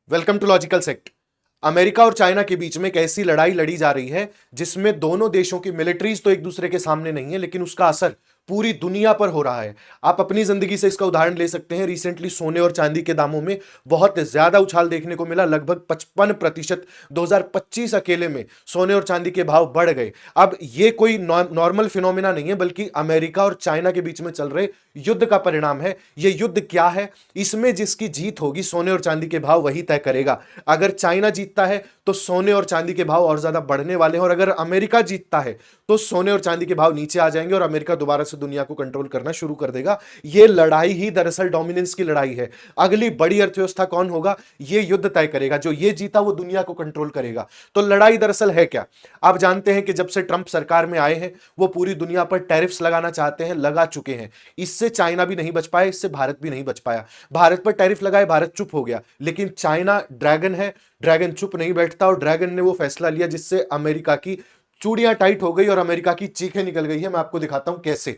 Welcome to logical sect. America और China के बीच में एक ऐसी लड़ाई लड़ी जा रही है जिसमें दोनों देशों की मिलिट्रीज तो एक दूसरे के सामने नहीं है, लेकिन उसका असर पूरी दुनिया पर हो रहा है। आप अपनी जिंदगी से इसका उदाहरण ले सकते हैं। रिसेंटली सोने और चांदी के दामों में बहुत ज्यादा उछाल देखने को मिला, लगभग 55%। 2025 अकेले में सोने और चांदी के भाव बढ़ गए। अब ये कोई नॉर्मल फिनोमिना नहीं है, बल्कि अमेरिका और चाइना के बीच में चल रहे युद्ध का परिणाम है। ये युद्ध क्या है? इसमें जिसकी जीत होगी, सोने और चांदी के भाव वही तय करेगा। अगर चाइना जीतता है तो सोने और चांदी के भाव और ज्यादा बढ़ने वाले हैं, और अगर अमेरिका जीतता है तो सोने और चांदी के भाव नीचे आ जाएंगे और अमेरिका दोबारा से दुनिया को कंट्रोल करना शुरू कर देगा। यह लड़ाई ही दरअसल डोमिनेंस की लड़ाई है। अगली बड़ी अर्थव्यवस्था कौन होगा, यह युद्ध तय करेगा। जो ये जीता वो दुनिया को कंट्रोल करेगा। तो लड़ाई दरअसल है क्या? आप जानते हैं कि जब से ट्रंप सरकार में आए हैं वो पूरी दुनिया पर टैरिफ्स लगाना चाहते हैं, लगा चुके हैं। इससे चाइना भी नहीं बच पाया, इससे भारत भी नहीं बच पाया। भारत पर टैरिफ लगाए, भारत चुप हो गया, लेकिन चाइना ड्रैगन है, ड्रैगन चुप नहीं बैठता, और ड्रैगन ने वो फैसला लिया जिससे अमेरिका की चूड़ियां टाइट हो गई और अमेरिका की चीखें निकल गई है। मैं आपको दिखाता हूं कैसे।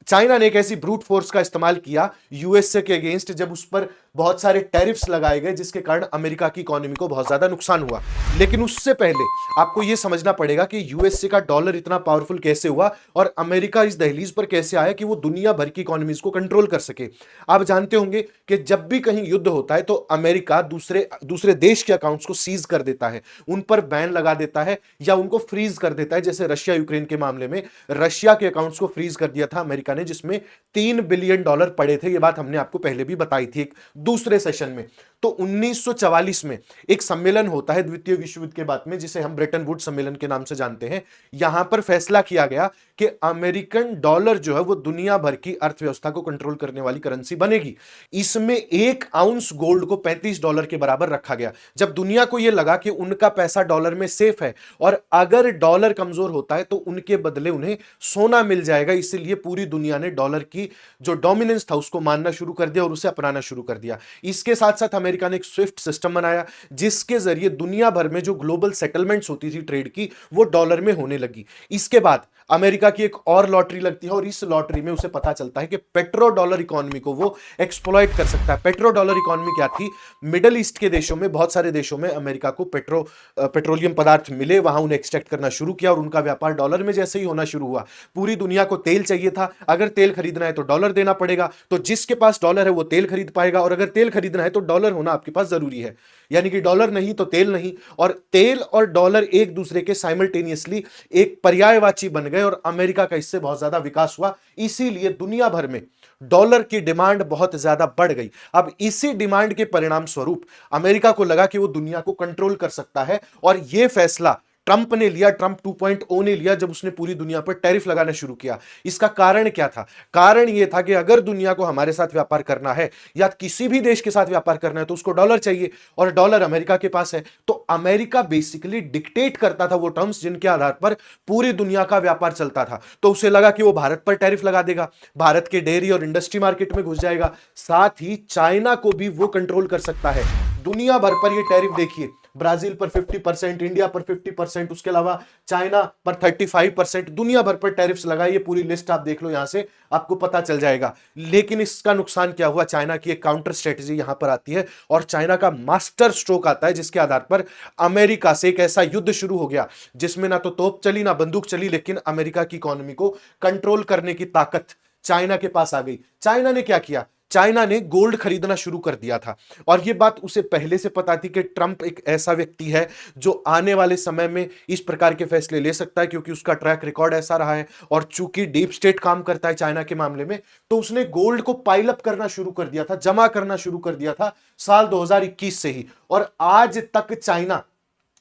चाइना ने एक ऐसी ब्रूट फोर्स का इस्तेमाल किया यूएसए के अगेंस्ट, जब उस पर बहुत सारे टैरिफ्स लगाए गए, जिसके कारण अमेरिका की इकोनॉमी को बहुत ज्यादा नुकसान हुआ। लेकिन उससे पहले आपको यह समझना पड़ेगा कि यूएसए का डॉलर इतना पावरफुल कैसे हुआ और अमेरिका इस दहलीज पर कैसे आया कि वो दुनिया भर की इकोनॉमीज को कंट्रोल कर सके। आप जानते होंगे कि जब भी कहीं युद्ध होता है तो अमेरिका दूसरे दूसरे देश के अकाउंट्स को सीज कर देता है, उन पर बैन लगा देता है या उनको फ्रीज कर देता है। जैसे रशिया यूक्रेन के मामले में रशिया के अकाउंट्स को फ्रीज कर दिया था अमेरिका ने, जिसमें $3 बिलियन पड़े थे। यह बात हमने आपको पहले भी बताई थी एक दूसरे सेशन में। तो 1944 में एक सम्मेलन होता है द्वितीय विश्व युद्ध के बाद में, जिसे हम ब्रेटन वुड्स सम्मेलन के नाम से जानते हैं। यहां पर फैसला किया गया कि अमेरिकन डॉलर जो है वो दुनिया भर की अर्थव्यवस्था को कंट्रोल करने वाली करेंसी बनेगी। इसमें 1 आउंस गोल्ड को $35 के बराबर रखा गया। जब दुनिया को यह लगा कि उनका पैसा डॉलर में सेफ है और अगर डॉलर कमजोर होता है तो उनके बदले उन्हें सोना मिल जाएगा, इसलिए पूरी दुनिया ने डॉलर की जो डोमिनेंस था उसको मानना शुरू कर दिया और उसे अपनाना शुरू कर दिया। इसके साथ साथ अमेरिका ने एक स्विफ्ट सिस्टम बनाया, जिसके जरिए दुनिया भर में जो ग्लोबल सेटलमेंट्स होती थी ट्रेड की, वो डॉलर में होने लगी। इसके बाद अमेरिका की एक और लॉटरी लगती है और इस लॉटरी में उसे पता चलता है कि पेट्रो डॉलर इकोनॉमी को वो एक्सप्लॉइट कर सकता है। पेट्रो डॉलर इकोनॉमी क्या थी? मिडिल ईस्ट के देशों में, बहुत सारे देशों में अमेरिका को पेट्रोलियम पदार्थ मिले, वहां उन्हें एक्सट्रैक्ट करना शुरू किया और उनका व्यापार डॉलर में जैसे ही होना शुरू हुआ, पूरी दुनिया को तेल चाहिए था। अगर तेल खरीदना है तो डॉलर देना पड़ेगा, तो जिसके पास डॉलर है वो तेल खरीद पाएगा, और अगर तेल खरीदना है तो डॉलर होना आपके पास जरूरी है। यानी कि डॉलर नहीं तो तेल नहीं, और तेल और डॉलर एक दूसरे के साइमल्टेनियसली एक पर्यायवाची बन गए और अमेरिका का इससे बहुत ज्यादा विकास हुआ। इसीलिए दुनिया भर में डॉलर की डिमांड बहुत ज्यादा बढ़ गई। अब इसी डिमांड के परिणाम स्वरूप अमेरिका को लगा कि वो दुनिया को कंट्रोल कर सकता है, और यह फैसला ट्रंप ने लिया, ट्रंप 2.0 ने लिया, जब उसने पूरी दुनिया पर टैरिफ लगाना शुरू किया। इसका कारण क्या था? कारण यह था कि अगर दुनिया को हमारे साथ व्यापार करना है या किसी भी देश के साथ व्यापार करना है तो उसको डॉलर चाहिए, और डॉलर अमेरिका के पास है। तो अमेरिका बेसिकली डिक्टेट करता था वो टर्म्स जिनके आधार पर पूरी दुनिया का व्यापार चलता था। तो उसे लगा कि वो भारत पर टैरिफ लगा देगा, भारत के डेयरी और इंडस्ट्री मार्केट में घुस जाएगा, साथ ही चाइना को भी वो कंट्रोल कर सकता है। दुनिया भर पर ये टैरिफ देखिए, ब्राजील पर 50%, इंडिया पर 50%, उसके अलावा चाइना पर 35%, दुनिया भर पर टैरिफ्स लगाए। ये पूरी लिस्ट आप देख लो, यहां से आपको पता चल जाएगा। लेकिन इसका नुकसान क्या हुआ? चाइना की एक काउंटर स्ट्रेटजी यहां पर आती है और चाइना का मास्टर स्ट्रोक आता है, जिसके आधार पर अमेरिका से एक ऐसा युद्ध शुरू हो गया जिसमें ना तो तोप चली ना बंदूक चली, लेकिन अमेरिका की इकोनॉमी को कंट्रोल करने की ताकत चाइना के पास आ गई। चाइना ने क्या किया? चाइना ने गोल्ड खरीदना शुरू कर दिया था, और यह बात उसे पहले से पता थी कि ट्रंप एक ऐसा व्यक्ति है जो आने वाले समय में इस प्रकार के फैसले ले सकता है, क्योंकि उसका ट्रैक रिकॉर्ड ऐसा रहा है। और चूंकि डीप स्टेट काम करता है चाइना के मामले में, तो उसने गोल्ड को पाइल अप करना शुरू कर दिया था, जमा करना शुरू कर दिया था साल 2021 से ही। और आज तक चाइना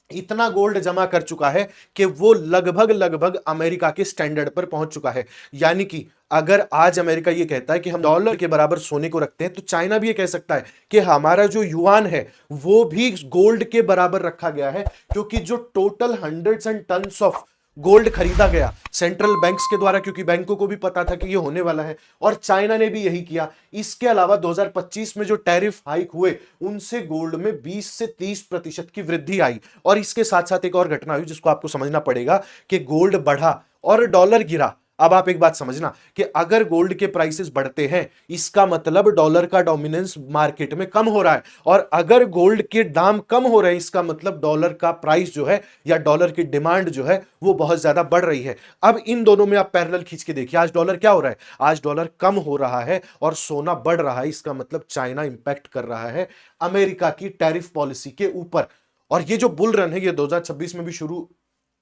इतना गोल्ड जमा कर चुका है कि वो लगभग लगभग अमेरिका के स्टैंडर्ड पर पहुंच चुका है। यानी कि अगर आज अमेरिका ये कहता है कि हम डॉलर के बराबर सोने को रखते हैं, तो चाइना भी ये कह सकता है कि हमारा जो युआन है वो भी गोल्ड के बराबर रखा गया है, क्योंकि जो total hundreds and tons of gold खरीदा गया सेंट्रल बैंक्स के द्वारा, क्योंकि बैंकों को भी पता था कि ये होने वाला है, और चाइना ने भी यही किया। इसके अलावा 2025 में जो टैरिफ हाइक हुए, उनसे गोल्ड में 20 से 30% की वृद्धि आई। और इसके साथ साथ एक और घटना हुई जिसको आपको समझना पड़ेगा कि गोल्ड बढ़ा और डॉलर गिरा। अब आप एक बात समझना कि अगर गोल्ड के प्राइसेस बढ़ते हैं इसका मतलब डॉलर का डोमिनेंस मार्केट में कम हो रहा है, और अगर गोल्ड के दाम कम हो रहे हैं इसका मतलब डॉलर का प्राइस जो है या डॉलर की डिमांड जो है वो बहुत ज्यादा बढ़ रही है। अब इन दोनों में आप पैरेलल खींच के देखिए, आज डॉलर क्या हो रहा है, आज डॉलर कम हो रहा है और सोना बढ़ रहा है। इसका मतलब चाइना इंपैक्ट कर रहा है अमेरिका की टैरिफ पॉलिसी के ऊपर। और ये जो बुल रन है ये 2026 में भी शुरू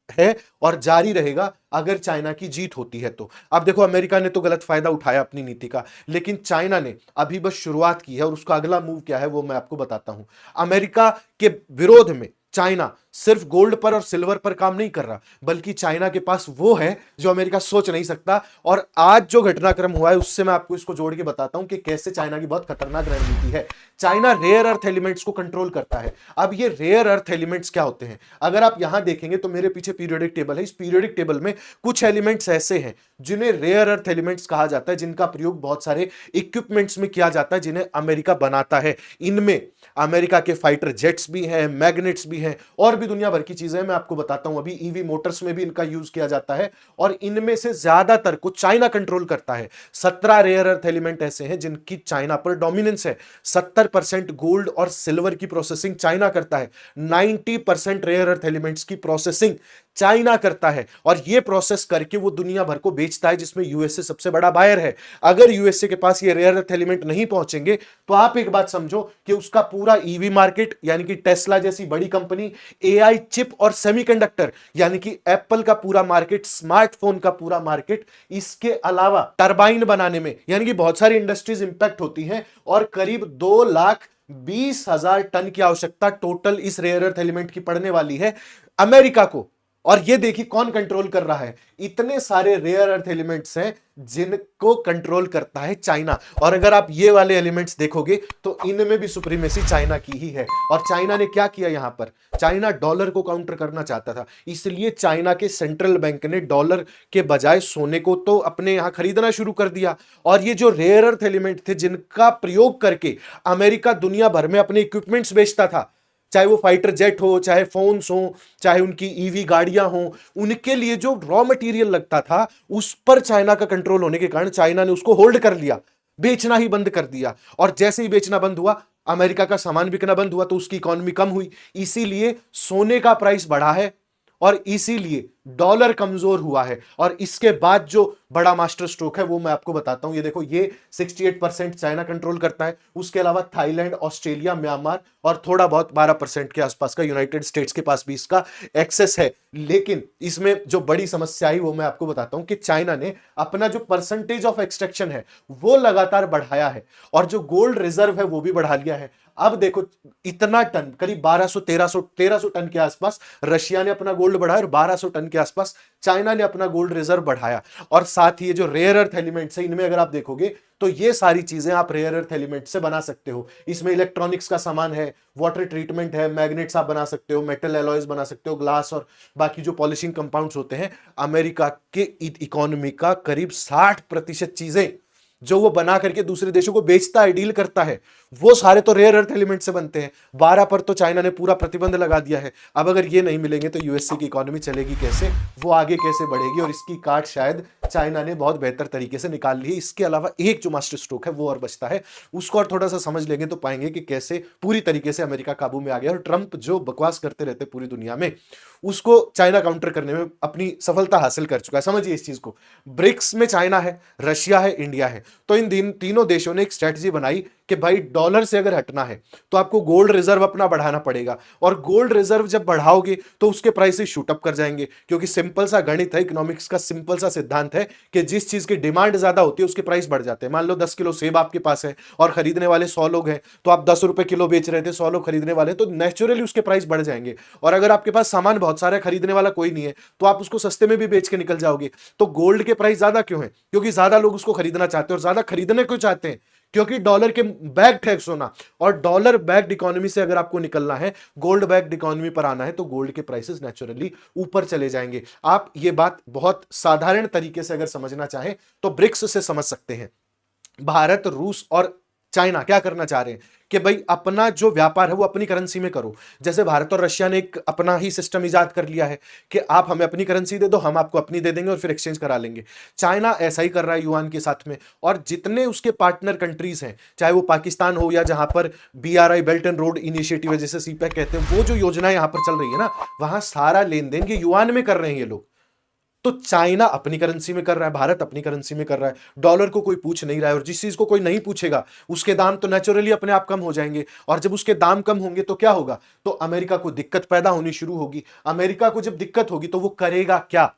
है और जारी रहेगा अगर चाइना की जीत होती है तो। अब देखो अमेरिका ने तो गलत फायदा उठाया अपनी नीति का, लेकिन चाइना ने अभी बस शुरुआत की है और उसका अगला मूव क्या है वो मैं आपको बताता हूं। अमेरिका के विरोध में चाइना सिर्फ गोल्ड पर और सिल्वर पर काम नहीं कर रहा, बल्कि चाइना के पास वो है जो अमेरिका सोच नहीं सकता। और आज जो घटनाक्रम हुआ है उससे मैं आपको इसको जोड़ के बताता हूं कि कैसे चाइना की बहुत खतरनाक रणनीति है। चाइना रेयर अर्थ एलिमेंट्स को कंट्रोल करता है। अब ये रेयर अर्थ एलिमेंट्स क्या होते हैं, अगर आप यहां देखेंगे तो मेरे पीछे पीरियोडिक टेबल है, इस पीरियोडिक टेबल में कुछ एलिमेंट्स ऐसे हैं जिन्हें रेयर अर्थ एलिमेंट्स कहा जाता है, जिनका प्रयोग बहुत सारे इक्विपमेंट्स में किया जाता है जिन्हें अमेरिका बनाता है। इनमें अमेरिका के फाइटर जेट्स भी हैं, मैग्नेट्स भी हैं और भी दुनिया भर की चीजें मैं आपको बताता हूं। अभी ईवी मोटर्स में भी इनका यूज किया जाता है और इनमें से ज्यादातर को चाइना कंट्रोल करता है। 17 रेयर अर्थ एलिमेंट ऐसे हैं जिनकी चाइना पर डोमिनेंस है। 70% गोल्ड और सिल्वर की प्रोसेसिंग चाइना करता है। 90% रेयर अर्थ एलिमेंट्स की प्रोसेसिंग चाइना करता है और यह प्रोसेस करके वो दुनिया भर को बेचता है, जिसमें यूएसए सबसे बड़ा बायर है। अगर यूएसए के पास ये रेयर अर्थ एलिमेंट नहीं पहुंचेंगे तो आप एक बात समझो कि उसका पूरा ईवी मार्केट यानी कि टेस्ला जैसी बड़ी कंपनी, एआई चिप और सेमीकंडक्टर यानी कि एप्पल का पूरा मार्केट, स्मार्टफोन का पूरा मार्केट, इसके अलावा टरबाइन बनाने में यानी कि बहुत सारी इंडस्ट्रीज इंपैक्ट होती हैं और करीब 2,20,000 टन की आवश्यकता टोटल इस रेयर अर्थ एलिमेंट की पड़ने वाली है अमेरिका को। और ये देखिए कौन कंट्रोल कर रहा है, इतने सारे रेयर अर्थ एलिमेंट्स हैं जिनको कंट्रोल करता है चाइना। और अगर आप ये वाले एलिमेंट्स देखोगे तो इनमें भी सुप्रीमेसी चाइना की ही है। और चाइना ने क्या किया, यहां पर चाइना डॉलर को काउंटर करना चाहता था, इसलिए चाइना के सेंट्रल बैंक ने डॉलर के बजाय सोने को तो अपने यहां खरीदना शुरू कर दिया। और ये जो रेयर अर्थ एलिमेंट थे जिनका प्रयोग करके अमेरिका दुनिया भर में अपने इक्विपमेंट्स बेचता था, चाहे वो फाइटर जेट हो, चाहे फोन्स हो, चाहे उनकी ईवी गाड़ियां हो, उनके लिए जो रॉ मटेरियल लगता था उस पर चाइना का कंट्रोल होने के कारण चाइना ने उसको होल्ड कर लिया, बेचना ही बंद कर दिया। और जैसे ही बेचना बंद हुआ अमेरिका का सामान बिकना बंद हुआ तो उसकी इकोनॉमी कम हुई, इसीलिए सोने का प्राइस बढ़ा है और इसीलिए डॉलर कमजोर हुआ है। और इसके बाद जो बड़ा मास्टर स्ट्रोक है वो मैं आपको बताता हूं। ये देखो, ये 68% चाइना कंट्रोल करता है, उसके अलावा थाईलैंड, ऑस्ट्रेलिया, म्यांमार और थोड़ा बहुत 12% के आसपास का यूनाइटेड स्टेट्स के पास भी इसका एक्सेस है। लेकिन इसमें जो बड़ी समस्या आई वो मैं आपको बताता हूं कि चाइना ने अपना जो परसेंटेज ऑफ एक्सट्रैक्शन है वो लगातार बढ़ाया है और जो गोल्ड रिजर्व है वो भी बढ़ा लिया है। अब देखो, इतना टन, करीब 1300 टन के आसपास रशिया ने अपना गोल्ड बढ़ाया और 1200 टन के आसपास चाइना ने अपना गोल्ड रिजर्व बढ़ाया। और साथ ही ये जो रेयर अर्थ एलिमेंट्स है इनमें अगर आप देखोगे तो ये सारी चीजें आप रेयर अर्थ एलिमेंट से बना सकते हो। इसमें इलेक्ट्रॉनिक्स का सामान है, वाटर ट्रीटमेंट है, मैग्नेट्स आप बना सकते हो, मेटल एलॉयज बना सकते हो, ग्लास और बाकी जो पॉलिशिंग कंपाउंड्स होते हैं। अमेरिका के इकोनॉमी का करीब 60% चीजें जो वो बना करके दूसरे देशों को बेचता है, डील करता है, वो सारे तो रेयर अर्थ एलिमेंट से बनते हैं। 12 पर तो चाइना ने पूरा प्रतिबंध लगा दिया है। अब अगर ये नहीं मिलेंगे तो यूएसए की इकोनॉमी चलेगी कैसे, वो आगे कैसे बढ़ेगी, और इसकी काट शायद चाइना ने बहुत बेहतर तरीके से निकाल ली है। इसके अलावा एक जो मास्टर स्ट्रोक है वो और बचता है, उसको और थोड़ा सा समझ लेंगे तो पाएंगे कि कैसे पूरी तरीके से अमेरिका काबू में आ गया और ट्रंप जो बकवास करते रहते पूरी दुनिया में उसको चाइना काउंटर करने में अपनी सफलता हासिल कर चुका है। समझिए इस चीज को, ब्रिक्स में चाइना है, रशिया है, इंडिया है, तो इन तीनों देशों ने एक स्ट्रेटजी बनाई कि भाई डॉलर से अगर हटना है तो आपको गोल्ड रिजर्व अपना बढ़ाना पड़ेगा। और गोल्ड रिजर्व जब बढ़ाओगे तो उसके प्राइसेस शूट अप कर जाएंगे, क्योंकि सिंपल सा गणित है, इकोनॉमिक्स का सिंपल सा सिद्धांत है कि जिस चीज की डिमांड ज्यादा होती है उसके प्राइस बढ़ जाते हैं। मान लो 10 किलो सेब आपके पास है और खरीदने वाले 100 लोग हैं, तो आप 10 रुपए किलो बेच रहे थे, 100 लोग खरीदने वाले, तो नेचुरली उसके प्राइस बढ़ जाएंगे। और अगर आपके पास सामान बहुत सारा खरीदने वाला कोई नहीं है तो आप उसको सस्ते में भी बेच के निकल जाओगे। तो गोल्ड के प्राइस ज्यादा क्यों है? क्योंकि ज्यादा लोग उसको खरीदना चाहते हैं। और ज्यादा खरीदने क्यों चाहते हैं? क्योंकि डॉलर के बैक्ड है सोना, और डॉलर बैक्ड इकोनॉमी से अगर आपको निकलना है, गोल्ड बैक्ड इकोनॉमी पर आना है, तो गोल्ड के प्राइसेस नेचुरली ऊपर चले जाएंगे। आप ये बात बहुत साधारण तरीके से अगर समझना चाहें तो ब्रिक्स से समझ सकते हैं। भारत, रूस और चाइना क्या करना चाह रहे हैं कि भाई अपना जो व्यापार है वो अपनी करेंसी में करो। जैसे भारत और रशिया ने एक अपना ही सिस्टम इजाद कर लिया है कि आप हमें अपनी करेंसी दे दो, हम आपको अपनी दे देंगे और फिर एक्सचेंज करा लेंगे। चाइना ऐसा ही कर रहा है युआन के साथ में, और जितने उसके पार्टनर कंट्रीज हैं, चाहे वो पाकिस्तान हो या जहां पर BRI belt and road initiative है जिसे सीपैक कहते हैं, वो जो योजना यहां पर चल रही है ना, वहां सारा लेन देन ये युआन में कर रहे हैं ये लोग। तो चाइना अपनी करेंसी में कर रहा है, भारत अपनी करेंसी में कर रहा है, डॉलर को कोई पूछ नहीं रहा है, और जिस चीज को कोई नहीं पूछेगा उसके दाम तो नेचुरली अपने आप कम हो जाएंगे, और जब उसके दाम कम होंगे तो क्या होगा, तो अमेरिका को दिक्कत पैदा होनी शुरू होगी। अमेरिका को जब दिक्कत होगी तो वो करेगा क्या,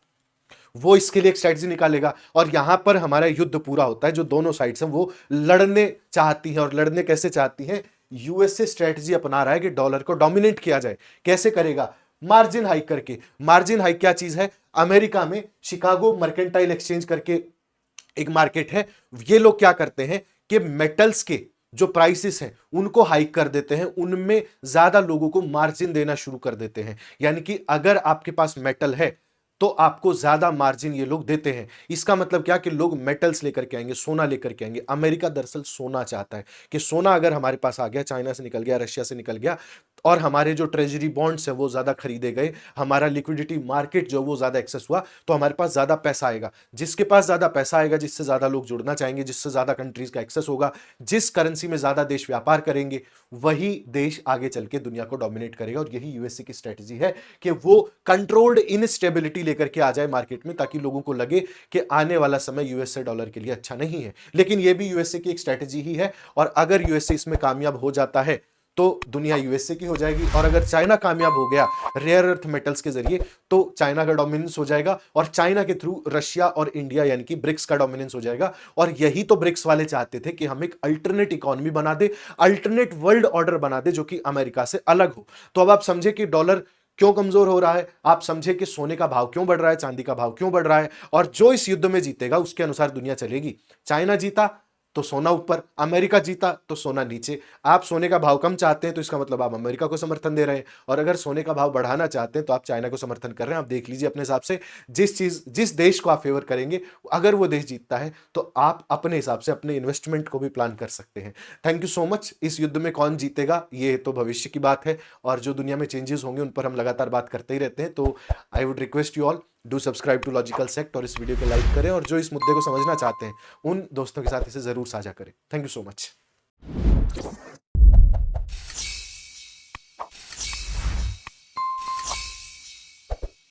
वो इसके लिए एक स्ट्रेटजी निकालेगा, और यहां पर हमारा युद्ध पूरा होता है। जो दोनों साइड्स हैं वो लड़ने चाहती हैं, और लड़ने कैसे चाहती हैं, यूएसए स्ट्रेटजी अपना रहा है कि डॉलर को डोमिनेट किया जाए। कैसे करेगा, मार्जिन हाइक करके। मार्जिन हाइक क्या चीज है, अमेरिका में शिकागो मर्केंटाइल एक्सचेंज करके एक मार्केट है, ये लोग क्या करते हैं कि मेटल्स के जो प्राइसेस हैं उनको हाइक कर देते हैं, उनमें ज्यादा लोगों को मार्जिन देना शुरू कर देते हैं। यानी कि अगर आपके पास मेटल है तो आपको ज्यादा मार्जिन ये लोग देते हैं। इसका मतलब क्या कि लोग मेटल्स लेकर के आएंगे, सोना लेकर के आएंगे। अमेरिका दरअसल सोना चाहता है कि सोना अगर हमारे पास आ गया, चाइना से निकल गया, रशिया से निकल गया, और हमारे जो ट्रेजरी बॉन्ड्स हैं वो ज्यादा खरीदे गए, हमारा लिक्विडिटी मार्केट जो वो ज्यादा एक्सेस हुआ, तो हमारे पास ज्यादा पैसा आएगा। जिसके पास ज्यादा पैसा आएगा, जिससे ज्यादा लोग जुड़ना चाहेंगे, जिससे ज्यादा कंट्रीज का एक्सेस होगा, जिस करेंसी में ज्यादा देश व्यापार करेंगे, वही देश आगे चल के दुनिया को डोमिनेट करेगा। और यही यूएसए की स्ट्रेटजी है कि वो कंट्रोल्ड इनस्टेबिलिटी लेकर के आ जाए मार्केट में, ताकि लोगों को लगे कि आने वाला समय यूएसए डॉलर के लिए अच्छा नहीं है। लेकिन यह भी यूएसए की एक स्ट्रेटजी ही है, और अगर यूएसए इसमें कामयाब हो जाता है तो दुनिया यूएसए की हो जाएगी, और अगर चाइना कामयाब हो गया रेयर अर्थ मेटल्स के जरिए तो चाइना का डोमिनेंस हो जाएगा, और चाइना के थ्रू रशिया और इंडिया यानी कि ब्रिक्स का डोमिनेंस हो जाएगा। और यही तो ब्रिक्स वाले चाहते थे कि हम एक अल्टरनेट इकोनॉमी बना दे, अल्टरनेट वर्ल्ड ऑर्डर बना दे जो कि अमेरिका से अलग हो। तो अब आप समझे कि डॉलर क्यों कमजोर हो रहा है, आप समझे कि सोने का भाव क्यों बढ़ रहा है, चांदी का भाव क्यों बढ़ रहा है, और जो इस युद्ध में जीतेगा उसके अनुसार दुनिया चलेगी। चाइना जीता तो सोना ऊपर, अमेरिका जीता तो सोना नीचे। आप सोने का भाव कम चाहते हैं तो इसका मतलब आप अमेरिका को समर्थन दे रहे हैं, और अगर सोने का भाव बढ़ाना चाहते हैं तो आप चाइना को समर्थन कर रहे हैं। आप देख लीजिए अपने हिसाब से, जिस देश को आप फेवर करेंगे, अगर वो देश जीतता है तो आप अपने हिसाब से अपने इन्वेस्टमेंट को भी प्लान कर सकते हैं। Thank you so much. इस युद्ध में कौन जीतेगा ये तो भविष्य की बात है, और जो दुनिया में चेंजेस होंगे उन पर हम लगातार बात करते ही रहते हैं। तो I would request you all do subscribe to logical sect, और इस वीडियो को लाइक करें, और जो इस मुद्दे को समझना चाहते हैं उन दोस्तों के साथ इसे जरूर साझा करें। Thank you so much.